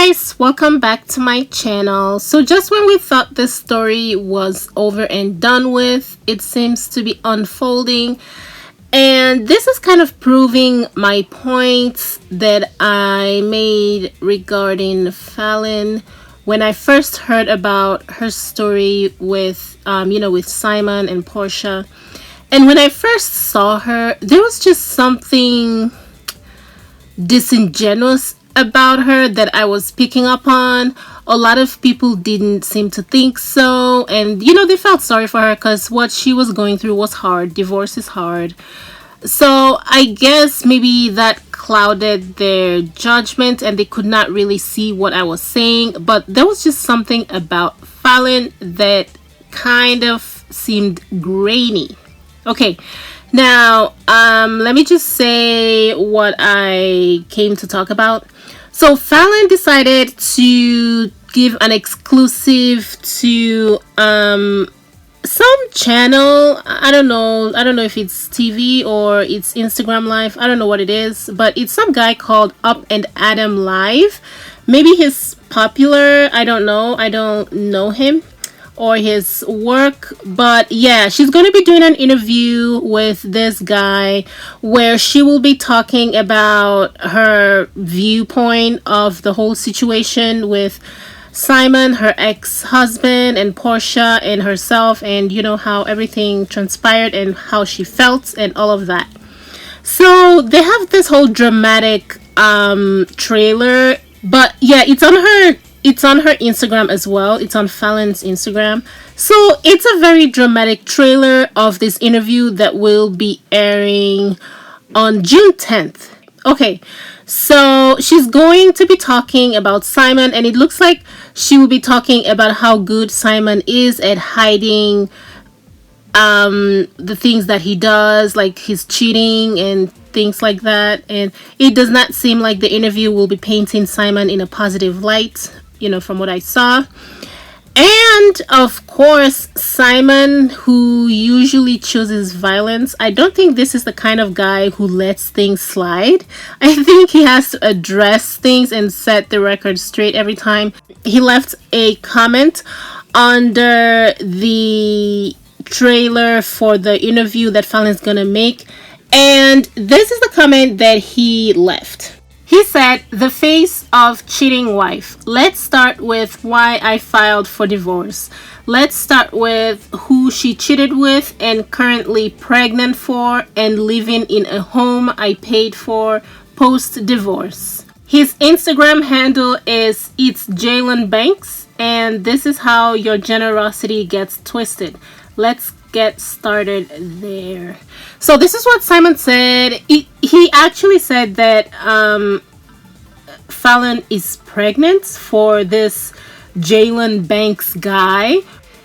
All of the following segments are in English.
guys, welcome back to my channel. So just when we thought this story was over and done with, it seems to be unfolding, and this is kind of proving my points that I made regarding Falynn when I first heard about her story with with Simon and PORSHA. And when I first saw her, there was just something disingenuous about her that I was picking up on. A lot of people didn't seem to think so, and they felt sorry for her because what she was going through was hard. Divorce is hard. So I guess maybe that clouded their judgment and they could not really see what I was saying, but there was just something about Falynn that kind of seemed grainy. Okay, now let me just say what I came to talk about. So Falynn decided to give an exclusive to some channel. I don't know if it's TV or it's Instagram Live. I don't know what it is, but it's some guy called Up and Adam Live. Maybe he's popular. I don't know him or his work, but yeah, she's going to be doing an interview with this guy where she will be talking about her viewpoint of the whole situation with Simon, her ex-husband, and PORSHA and herself, and how everything transpired and how she felt and all of that. So they have this whole dramatic trailer, but yeah, it's on her Instagram as well. It's on Falynn's Instagram. So it's a very dramatic trailer of this interview that will be airing on June 10th. Okay, so she's going to be talking about Simon, and it looks like she will be talking about how good Simon is at hiding the things that he does, like his cheating and things like that. And it does not seem like the interview will be painting Simon in a positive light, from what I saw. And of course, Simon, who usually chooses violence, I don't think this is the kind of guy who lets things slide. I think he has to address things and set the record straight every time. He left a comment under the trailer for the interview that Falynn's gonna make, and this is the comment that he left. He said, "The face of cheating wife. Let's start with why I filed for divorce. Let's start with who she cheated with and currently pregnant for and living in a home I paid for post-divorce." His Instagram handle is It's Jalen Banks, and this is how your generosity gets twisted. Let's get started there. So this is what Simon said. He actually said that Falynn is pregnant for this Jalen Banks guy,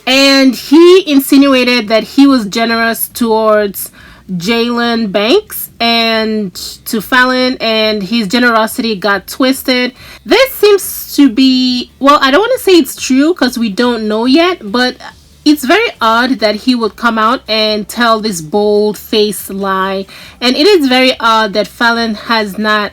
and he insinuated that he was generous towards Jalen Banks and to Falynn, and his generosity got twisted. This seems to be, well, I don't want to say it's true because we don't know yet, but it's very odd that he would come out and tell this bold-faced lie. And it is very odd that Falynn has not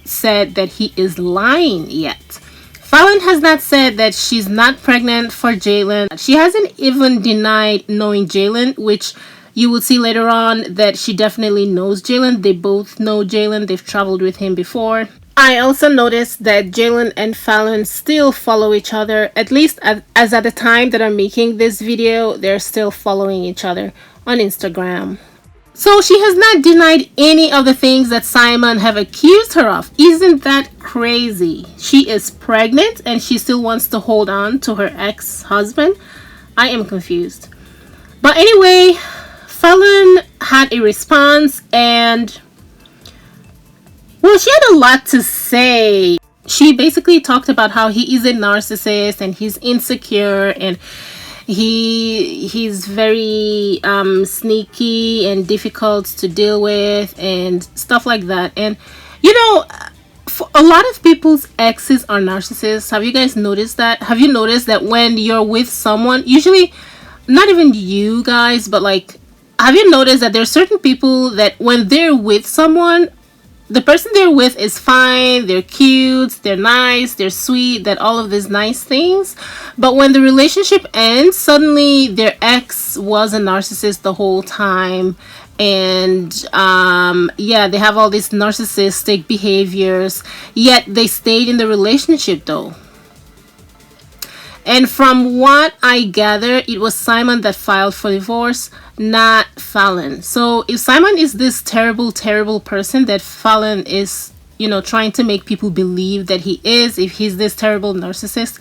said that he is lying yet. Falynn has not said that she's not pregnant for Jalen. She hasn't even denied knowing Jalen, which you will see later on that she definitely knows Jalen. They both know Jalen. They've traveled with him before. I also noticed that Jalen and Falynn still follow each other, at least as at the time that I'm making this video, they're still following each other on Instagram. So she has not denied any of the things that Simon have accused her of. Isn't that crazy? She is pregnant and she still wants to hold on to her ex-husband. I am confused. But anyway, Falynn had a response, and well, she had a lot to say. She basically talked about how he is a narcissist and he's insecure and he's very sneaky and difficult to deal with and stuff like that. And for a lot of people's exes are narcissists. Have you guys noticed that? Have you noticed that when you're with someone, usually not even you guys, but like, have you noticed that there are certain people that when they're with someone, the person they're with is fine, they're cute, they're nice, they're sweet, that all of these nice things. But when the relationship ends, suddenly their ex was a narcissist the whole time. And yeah, they have all these narcissistic behaviors, yet they stayed in the relationship though. And from what I gather, it was Simon that filed for divorce, not Falynn. So if Simon is this terrible, terrible person that Falynn is, trying to make people believe that he is, if he's this terrible narcissist,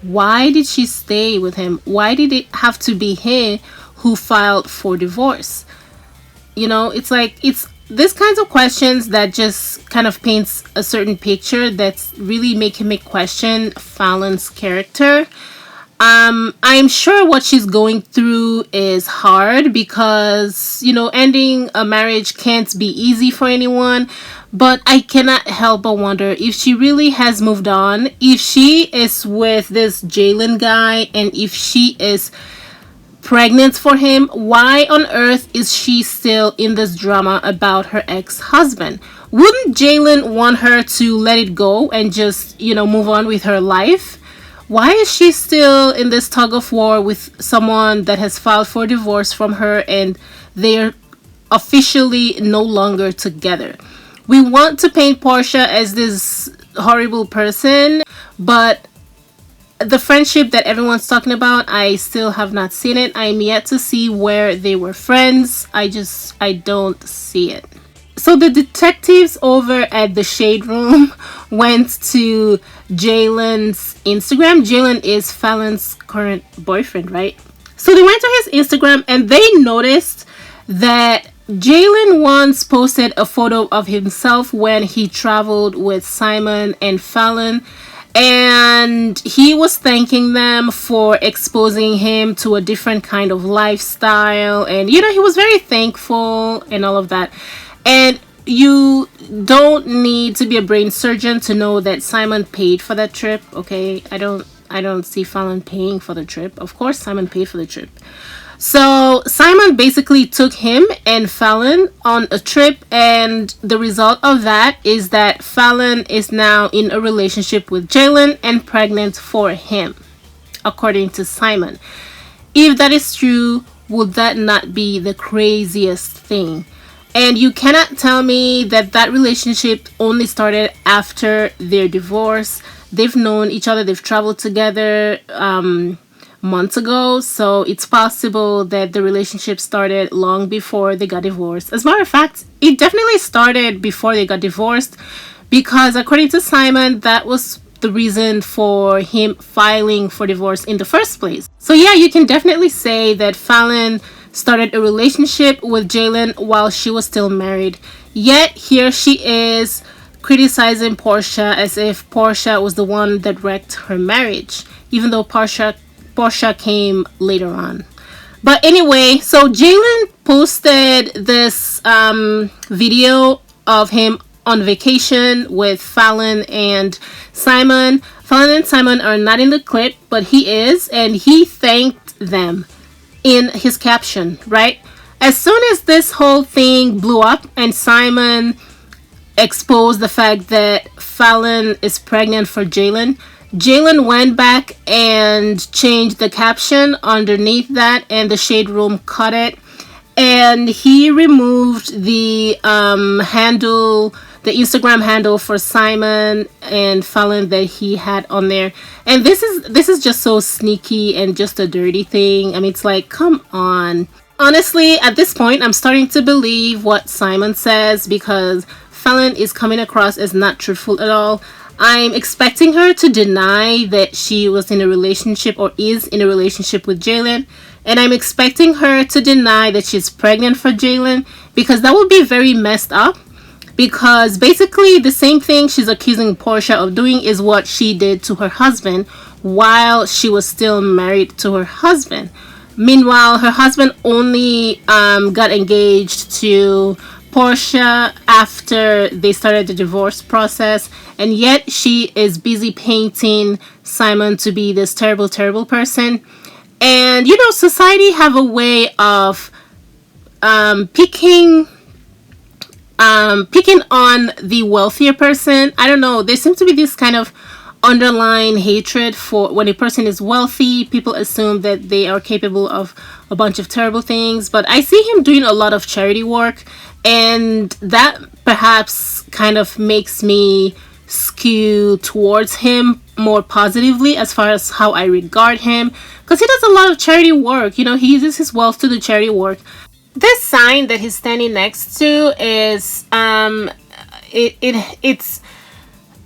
why did she stay with him? Why did it have to be he who filed for divorce? It's like, it's this kinds of questions that just kind of paints a certain picture that's really making me question Falynn's character. I'm sure what she's going through is hard because, ending a marriage can't be easy for anyone. But I cannot help but wonder if she really has moved on, if she is with this Jalen guy, and if she is pregnant for him. Why on earth is she still in this drama about her ex-husband? Wouldn't Jalen want her to let it go and just, move on with her life? Why is she still in this tug of war with someone that has filed for divorce from her and they're officially no longer together? We want to paint PORSHA as this horrible person, but the friendship that everyone's talking about, I still have not seen it. I'm yet to see where they were friends. I don't see it. So the detectives over at the Shade Room went to Jalen's Instagram. Jalen is Falynn's current boyfriend, right? So they went to his Instagram and they noticed that Jalen once posted a photo of himself when he traveled with Simon and Falynn, and he was thanking them for exposing him to a different kind of lifestyle, and he was very thankful and all of that. And you don't need to be a brain surgeon to know that Simon paid for that trip. Okay, I don't see Falynn paying for the trip. Of course Simon paid for the trip. So Simon basically took him and Falynn on a trip, and the result of that is that Falynn is now in a relationship with Jalen and pregnant for him, according to Simon. If that is true, would that not be the craziest thing? And you cannot tell me that that relationship only started after their divorce. They've known each other, they've traveled together months ago, so it's possible that the relationship started long before they got divorced. As a matter of fact, it definitely started before they got divorced, because according to Simon, that was the reason for him filing for divorce in the first place. So yeah, you can definitely say that Falynn started a relationship with Jalen while she was still married. Yet here she is criticizing PORSHA as if PORSHA was the one that wrecked her marriage, even though PORSHA came later on. But anyway, so Jalen posted this video of him on vacation with Falynn and Simon. Falynn and Simon are not in the clip, but he is, and he thanked them in his caption, right? As soon as this whole thing blew up and Simon exposed the fact that Falynn is pregnant for Jalen, Jalen went back and changed the caption underneath that, and the Shade Room cut it, and he removed the handle, the Instagram handle for Simon and Falynn that he had on there. And this is just so sneaky and just a dirty thing. I mean, it's like, come on. Honestly, at this point, I'm starting to believe what Simon says, because Falynn is coming across as not truthful at all. I'm expecting her to deny that she was in a relationship or is in a relationship with Jalen. And I'm expecting her to deny that she's pregnant for Jalen, because that would be very messed up. Because basically the same thing she's accusing PORSHA of doing is what she did to her husband while she was still married to her husband. Meanwhile, her husband only got engaged to PORSHA after they started the divorce process, and yet she is busy painting Simon to be this terrible, terrible person. And society have a way of picking picking on the wealthier person. I don't know. There seems to be this kind of underlying hatred for when a person is wealthy. People assume that they are capable of a bunch of terrible things. But I see him doing a lot of charity work, and that perhaps kind of makes me skew towards him more positively as far as how I regard him, because he does a lot of charity work. You know, he uses his wealth to do charity work. This sign that he's standing next to is it's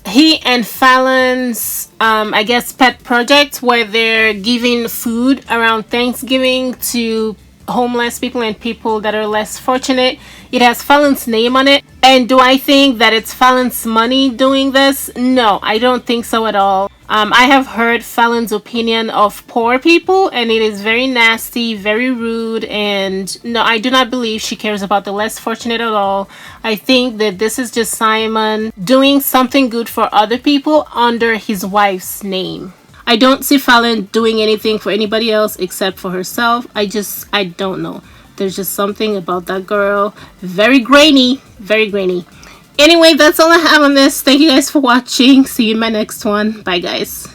he and Falynn's I guess pet project, where they're giving food around Thanksgiving to homeless people and people that are less fortunate. It has Falynn's name on it. And do I think that it's Falynn's money doing this? No, I don't think so at all. I have heard Falynn's opinion of poor people, and it is very nasty, very rude, and no, I do not believe she cares about the less fortunate at all. I think that this is just Simon doing something good for other people under his wife's name. I don't see Falynn doing anything for anybody else except for herself. I don't know. There's just something about that girl. Very grainy. Very grainy. Anyway, that's all I have on this. Thank you guys for watching. See you in my next one. Bye, guys.